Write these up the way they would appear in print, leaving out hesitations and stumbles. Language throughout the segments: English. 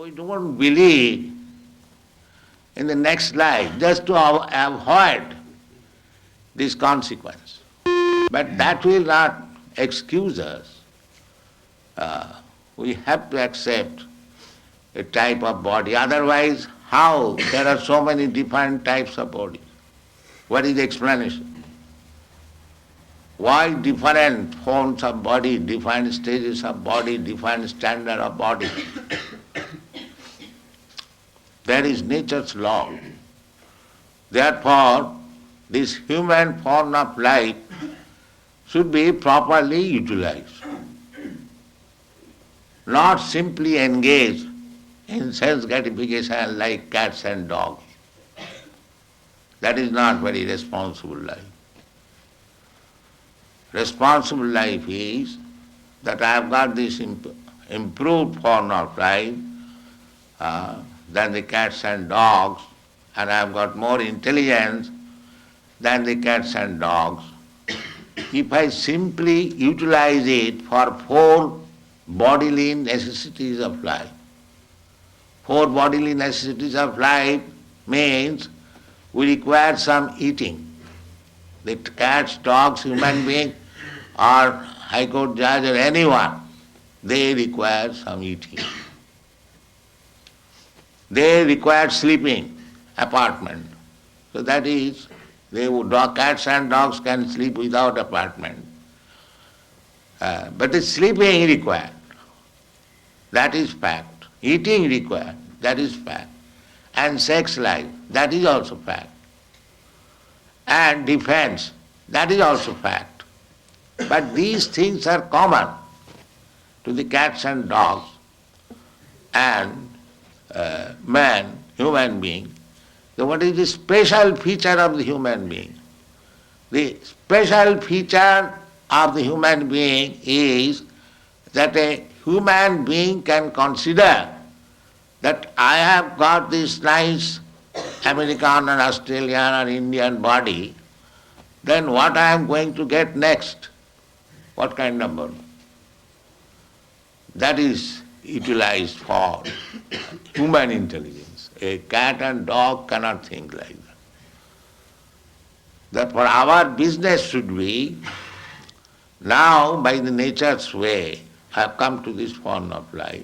we don't believe in the next life just to avoid this consequence. But that will not excuse us. We have to accept a type of body. Otherwise, how? There are so many different types of bodies. What is the explanation? Why different forms of body, different stages of body, different standard of body? That is nature's law. Therefore, this human form of life should be properly utilized. Not simply engaged in sense gratification like cats and dogs. That is not very responsible life. Responsible life is that I have got this improved form of life than the cats and dogs, and I have got more intelligence than the cats and dogs. If I simply utilize it for 4 bodily necessities of life, 4 bodily necessities of life means we require some eating. The cats, dogs, human being, or High Court judge or anyone, they require some eating. They require sleeping, apartment. So that is, cats and dogs can sleep without apartment. But the sleeping required. That is fact. Eating required. That is fact. And sex life. That is also fact. And defense. That is also fact. But these things are common to the cats and dogs and man, human being. So what is the special feature of the human being? The special feature of the human being is that a human being can consider that I have got this nice American or Australian or Indian body, then what I am going to get next? What kind of body? That is utilized for human intelligence. A cat and dog cannot think like that. Therefore our business should be, now by the nature's way, I have come to this form of life,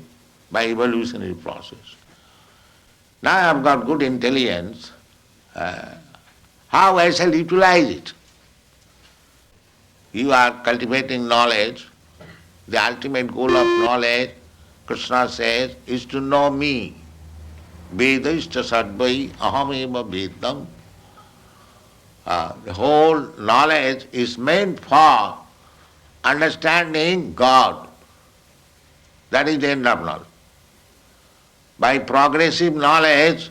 by evolutionary process. Now I have got good intelligence, how I shall utilize it? You are cultivating knowledge. The ultimate goal of knowledge, Krishna says, is to know me. Vedashcha sadvai ahameva vedam. The whole knowledge is meant for understanding God. That is the end of knowledge. By progressive knowledge,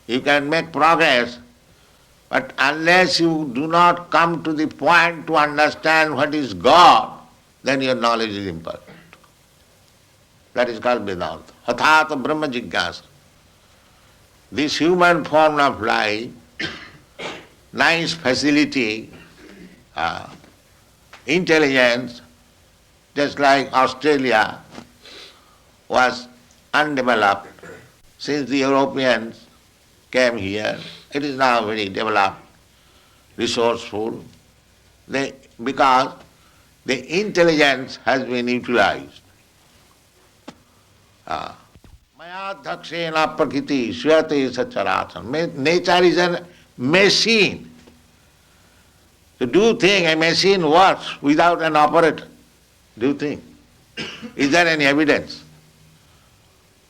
you can make progress, but unless you do not come to the point to understand what is God, then your knowledge is imperfect. That is called Vedanta. Hathata Brahma Jigyasa. This human form of life, nice facility, intelligence, just like Australia was undeveloped. Since the Europeans came here, it is now very developed, resourceful, because the intelligence has been utilized. Maya dhakshena prakriti swayate sacharatan. Nature is a machine. Do you think a machine works without an operator? Do you think? Is there any evidence?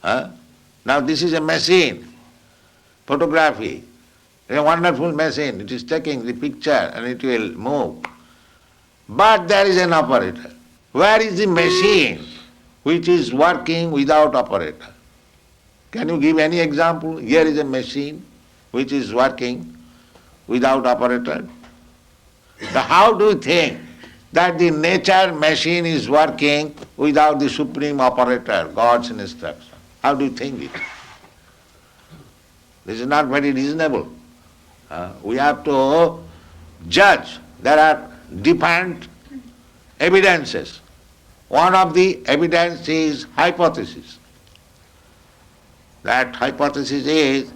Now this is a machine, photography. A wonderful machine. It is taking the picture and it will move. But there is an operator. Where is the machine which is working without operator? Can you give any example? Here is a machine which is working without operator. So how do you think that the nature machine is working without the supreme operator, God's instruction? How do you think it? This is not very reasonable. We have to judge. There are different evidences. One of the evidence is hypothesis. That hypothesis is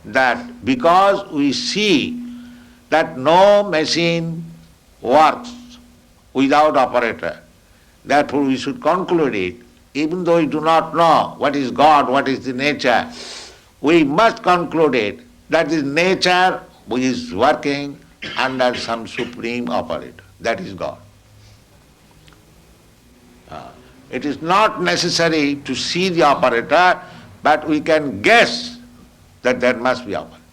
that because we see that no machine works without operator, therefore we should conclude it, even though we do not know what is God, what is the nature, we must conclude it that this nature is working under some supreme operator, that is God. It is not necessary to see the operator, but we can guess that there must be operator.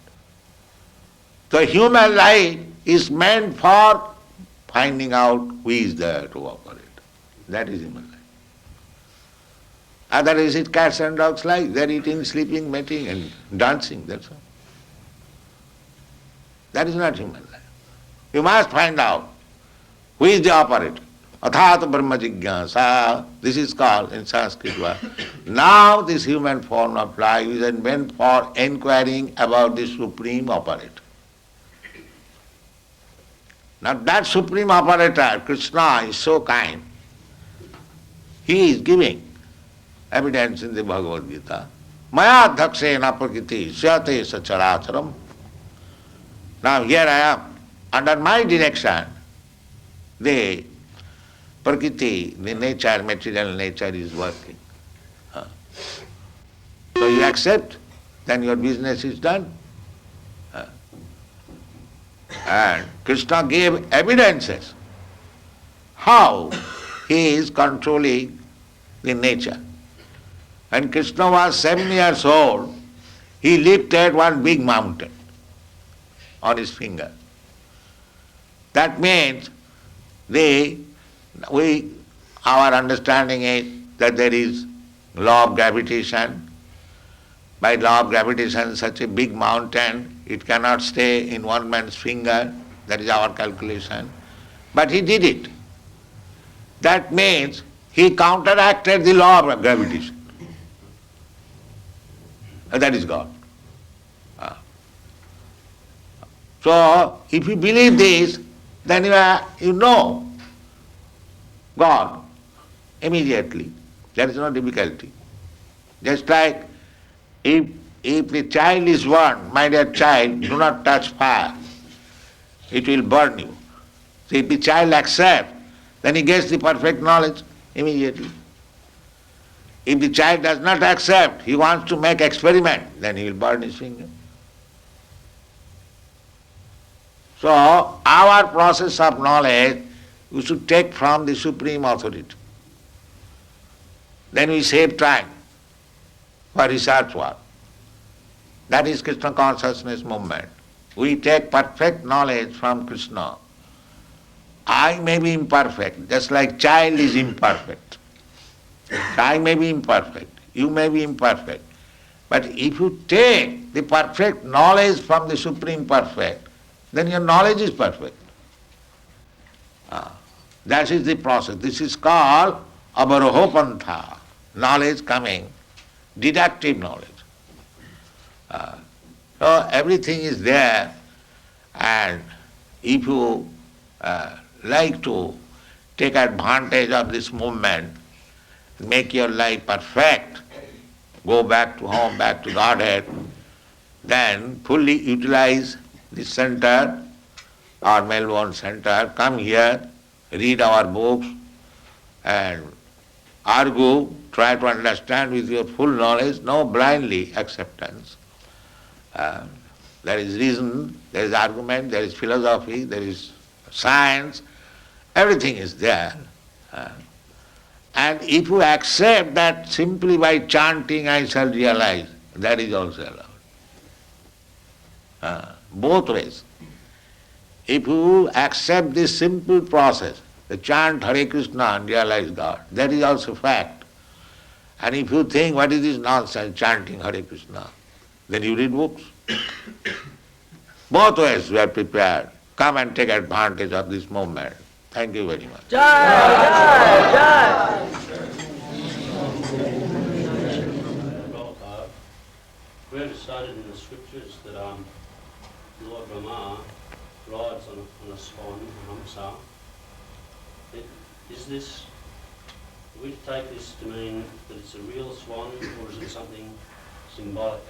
The human life is meant for finding out who is there to operate. That is human life. Otherwise it's cats and dogs life. They're eating, sleeping, mating and dancing, that's all. That is not human life. You must find out who is the operator. Athata Brahma Jigyasa, this is called in Sanskrit word. Now this human form of life is meant for inquiring about the supreme operator. Now that supreme operator, Krishna, is so kind. He is giving evidence in the Bhagavad-gita. Maya dhakshena prakriti syate sacharacharam. Now here I am. Under my direction, the prakriti, the nature, material nature is working. So you accept, then your business is done. And Krishna gave evidences how he is controlling the nature. When Krishna was 7 years old, he lifted one big mountain on his finger. That means our understanding is that there is law of gravitation. By law of gravitation, such a big mountain, it cannot stay in one man's finger. That is our calculation. But he did it. That means he counteracted the law of gravitation. And that is God. So, if you believe this, then you know God immediately. There is no difficulty. Just like if the child is warned, my dear child, do not touch fire, it will burn you. So if the child accepts, then he gets the perfect knowledge immediately. If the child does not accept, he wants to make experiment, then he will burn his finger. So our process of knowledge we should take from the supreme authority. Then we save time for research work. That is Krishna Consciousness movement. We take perfect knowledge from Krishna. I may be imperfect, just like child is imperfect. I may be imperfect, you may be imperfect. But if you take the perfect knowledge from the Supreme Perfect, then your knowledge is perfect. That is the process. This is called avarohopantha, knowledge coming, deductive knowledge. So everything is there, and if you like to take advantage of this movement, make your life perfect, go back to home, back to Godhead, then fully utilize this center, our Melbourne center, come here, read our books and argue, try to understand with your full knowledge, no blindly acceptance. There is reason, there is argument, there is philosophy, there is science, everything is there. And if you accept that simply by chanting I shall realize, that is also allowed. Both ways. If you accept this simple process, the chant Hare Krishna and realize God, that is also fact. And if you think what is this nonsense chanting Hare Krishna, then you read books. Both ways we are prepared. Come and take advantage of this moment. Thank you very much. Jai, Jai, Jai. Prabhupada, we have cited in the scriptures that Lord Brahma rides on a swan, Hamsa. Is this, do we take this to mean that it's a real swan, or is it something symbolic.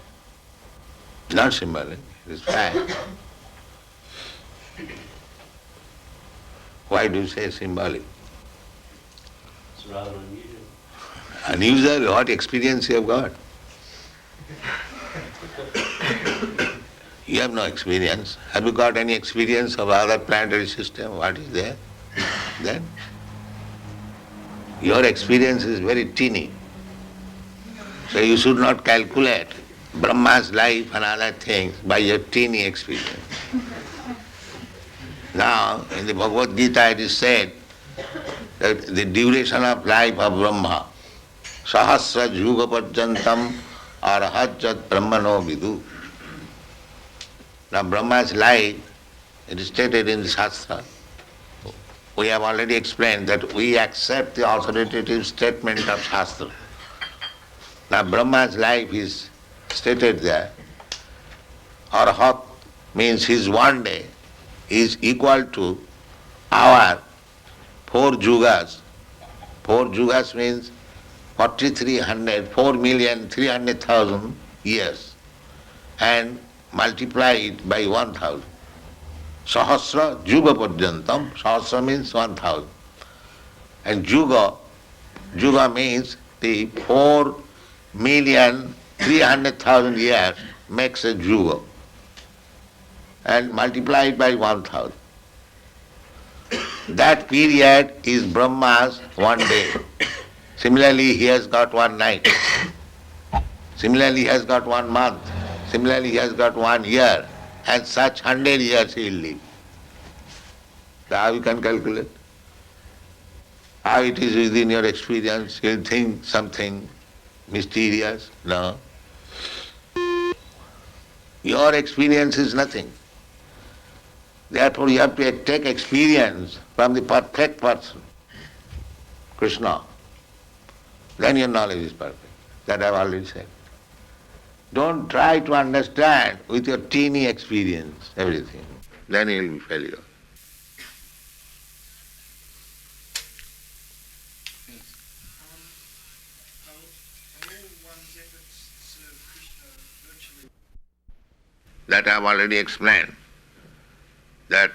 Not symbolic, it is fact. Why do you say symbolic? It's rather unusual. Unusual, what experience you have got? You have no experience. Have you got any experience of other planetary system? What is there? Then? Your experience is very teeny. So you should not calculate Brahma's life and other things by your teeny experience. Now, in the Bhagavad-gita it is said that the duration of life of Brahma, sahasra yuga parjantam arahajat brahmano vidu. Now Brahma's life, it is stated in the Shastra. We have already explained that we accept the authoritative statement of Shastra. Now Brahma's life is stated there. Arahat means his one day is equal to our 4 yugas. 4 yugas means 4,300,000 years, and multiply it by 1,000. Sahasra yuga parjantam, sahasra means 1,000. And yuga means the 4,300,000 years makes a yuga. And multiply it by 1,000. That period is Brahma's one day. Similarly, he has got one night. Similarly, he has got 1 month. Similarly, he has got 1 year. And such 100 years he will live. So how you can calculate? How it is within your experience? You think something mysterious? No. Your experience is nothing. Therefore you have to take experience from the perfect person, Krishna. Then your knowledge is perfect. That I have already said. Don't try to understand with your teeny experience everything. Then you will be failure. That I have already explained. That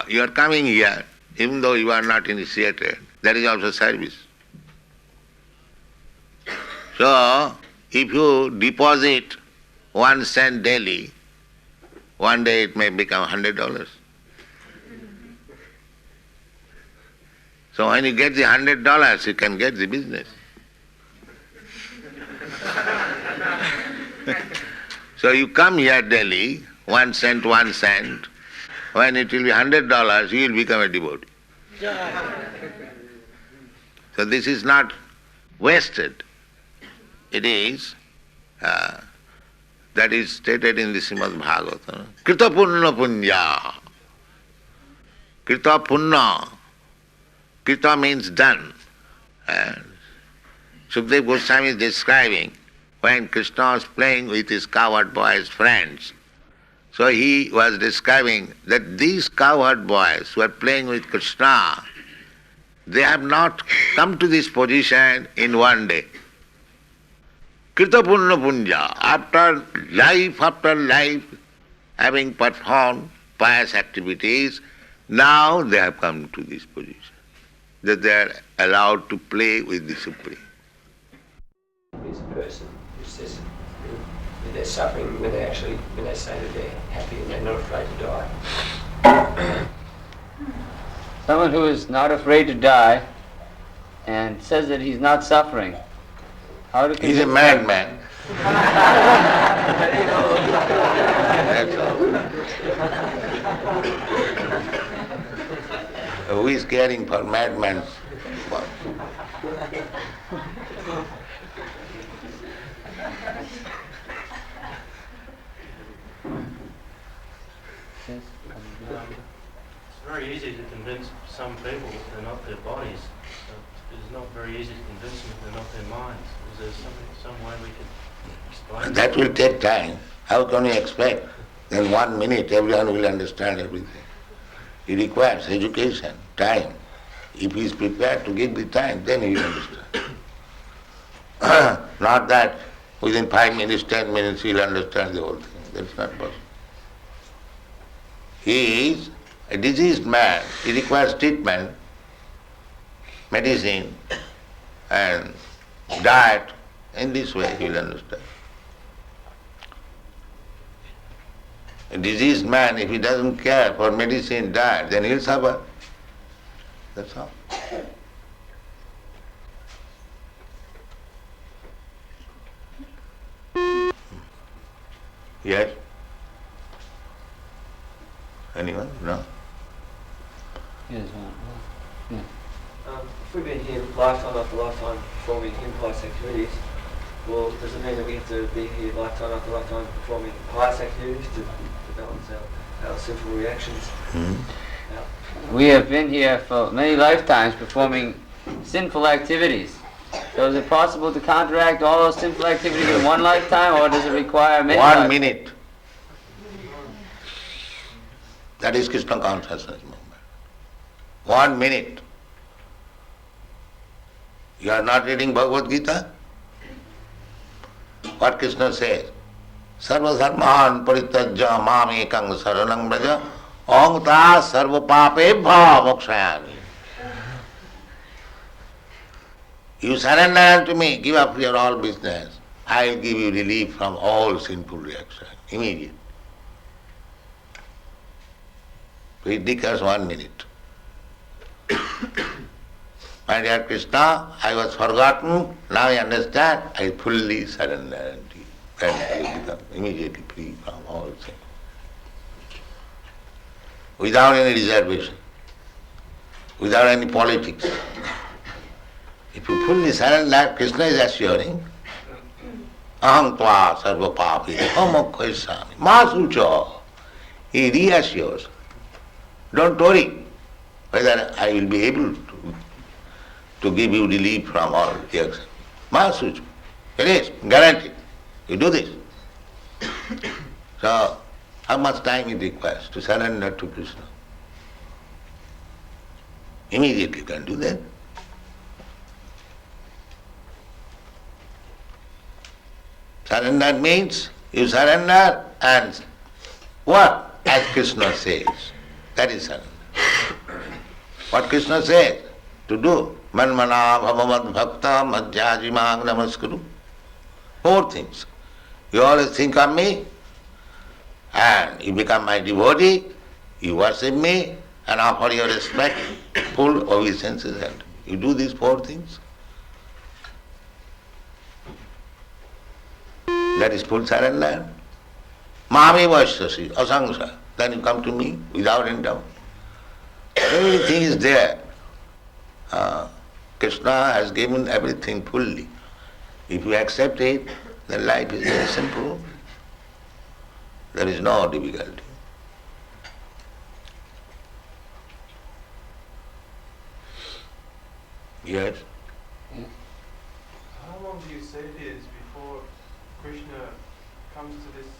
you are coming here, even though you are not initiated, that is also service. So, if you deposit 1 cent daily, one day it may become $100. So when you get the $100, you can get the business. So you come here daily, 1 cent, 1 cent. When it will be $100, you will become a devotee. So this is not wasted. It is, that is stated in the Srimad Bhagavatam. Krita punna punya. Krita punna. Krita means done. Sukadeva Goswami is describing when Krishna was playing with his cowherd boys' friends. So he was describing that these cowherd boys who are playing with Krishna, they have not come to this position in one day. Krita punna punya, after life, having performed pious activities, now they have come to this position, that they are allowed to play with the Supreme. Is a person who says that they're suffering when they say that they're happy and they're not afraid to die. Someone who is not afraid to die and says that he's not suffering. How do He's a madman. Who is caring for madman's work? It's very easy to convince some people that they're not their bodies. It's not very easy to convince them that they're not their minds. Is there some way we could explain That will take time. How can you expect in 1 minute everyone will understand everything? It requires education, time. If he is prepared to give the time, then he will understand. Not that within 5 minutes, 10 minutes, he'll understand the whole thing. That's not possible. He is a diseased man. He requires treatment, medicine, and diet. In this way, he will understand. A diseased man, if he doesn't care for medicine, diet, then he'll suffer. That's all. Yes? Anyone? No? Yes, yeah. If we've been here lifetime after lifetime performing impious activities, well, does it mean that we have to be here lifetime after lifetime performing pious activities to balance our sinful reactions? We have been here for many lifetimes performing sinful activities. So is it possible to counteract all those sinful activities in one lifetime, or does it require many 1 minute. That is Krishna Consciousness movement. 1 minute. You are not reading Bhagavad-gita? What Krishna says? Sarva dharman parityajya mam ekang saranam braja aham ta sarva papebhya mokshayami. You surrender to me, give up your all business. I will give you relief from all sinful reaction. Immediate. It requires 1 minute. My dear Krishna, I was forgotten, now I understand, I fully surrender to you. Then you become immediately free from all sin. Without any reservation, without any politics. If you fully surrender, Krishna is assuring, aham tva sarva papi amokhaisami masucha. He reassures. Don't worry whether I will be able to give you relief from all reaction. Masucha. It is guaranteed. You do this. So, how much time it requires to surrender to Krishna? Immediately you can do that. Surrender means you surrender and what? As Krishna says. That is surrender. What Krishna says to do. Manmana bhavamad bhakta madhyajimang namaskuru. 4 things. You always think of me and you become my devotee, you worship me and offer your respect, full obeisances, and you do these 4 things. That is full surrender. Mami vaishyasi, asangsa. Then you come to me without any doubt. Everything is there. Krishna has given everything fully. If you accept it, then life is very simple. There is no difficulty. Yes? How long do you say it is before Krishna comes to this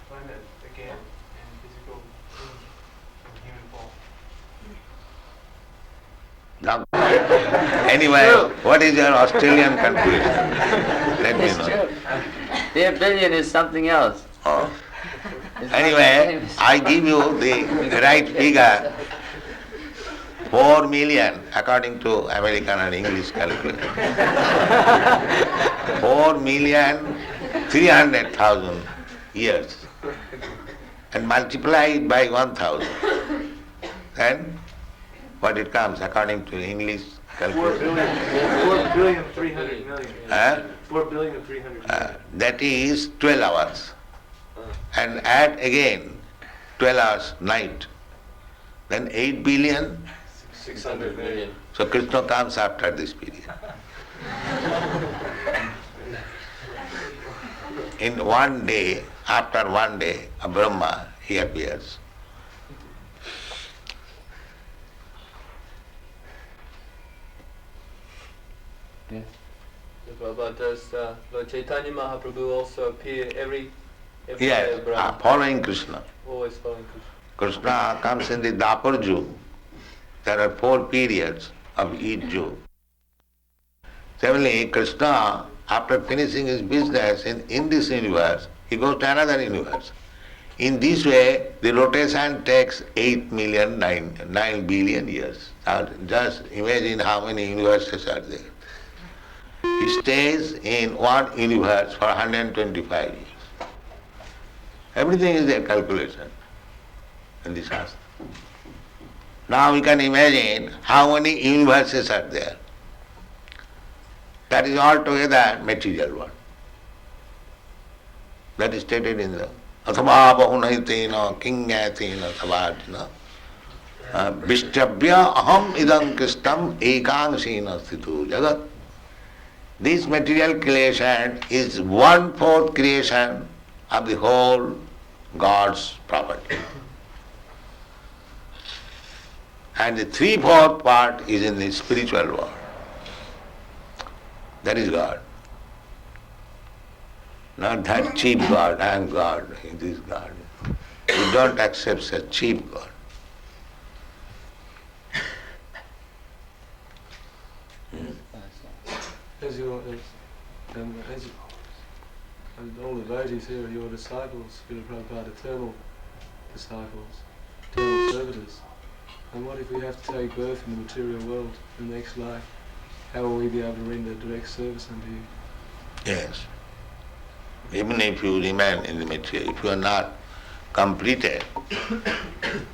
planet again in physical form, in human form? Now, anyway, what is your Australian conclusion? Let me know. Their billion is something else. Oh. It's Anyway, not I give you the right figure. 4 million, according to American and English calculation. 4,300,000 years. And multiply it by 1,000. Then what it comes according to English calculation? 4,300,000,000. Huh? 4,300,000,000. That is 12 hours. And add again 12 hours night. Then 8 billion. 600 million. So Krishna comes after this period. In 1 day, after 1 day of Brahma, he appears. Yes. But does Lord Chaitanya Mahaprabhu also appear every day Yes, of Brahma? following Krishna. Always following Krishna. Krishna comes in the Dapar Ju. There are 4 periods of each Ju. Similarly, Krishna After finishing his business in this universe, he goes to another universe. In this way, the rotation takes 8,000,000,9 billion years. Now, just imagine how many universes are there. He stays in one universe for 125 years. Everything is a calculation in this Shastra. Now we can imagine how many universes are there. That is altogether material world. That is stated in the Athava Bahunaitina Kingatina Savajna Vishtabhya Aham Idam Kristam Ekangsina Sthitu Jagat. This material creation is 1/4 creation of the whole God's property. And the 3/4 part is in the spiritual world. That is God. Not that cheap God, I am God, in this God. We don't accept such cheap God. And all the devotees here are your disciples, srila-prabhupada, eternal disciples, eternal servitors. And what if we have to take birth in the material world in the next life? How will we be able to render direct service unto you? Yes. Even if you remain in the material, if you are not completed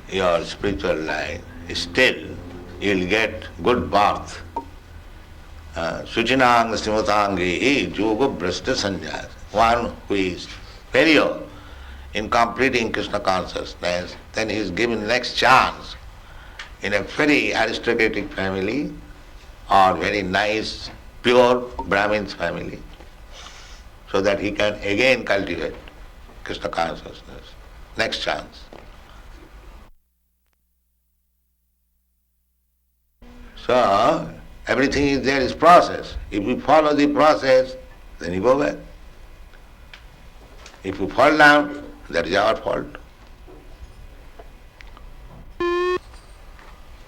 your spiritual life, still you will get good birth. Suchinang srimatangi yoga brashta sanjaya. One who is failure in completing Krishna consciousness, then he is given next chance in a very aristocratic family or very nice, pure Brahmin's family, so that he can again cultivate Krishna consciousness. Next chance. So, everything is there is process. If you follow the process, then you go back. If you fall down, that is our fault.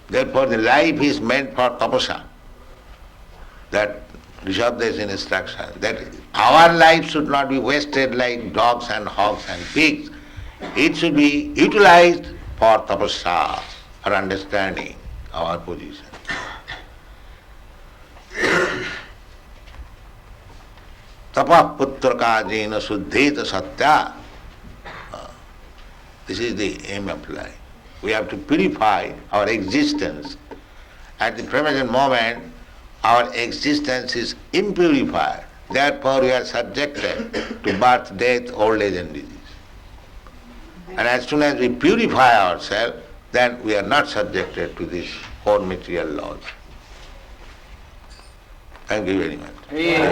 Therefore, the life is meant for tapasya. That Rishabdeva's instruction, that our life should not be wasted like dogs and hogs and pigs. It should be utilized for tapasya, for understanding our position. Tapa putra kajena suddheta satya. This is the aim of life. We have to purify our existence. At the present moment, our existence is impurified. Therefore, we are subjected to birth, death, old age and disease. And as soon as we purify ourselves, then we are not subjected to these four material laws. Thank you very much. Hare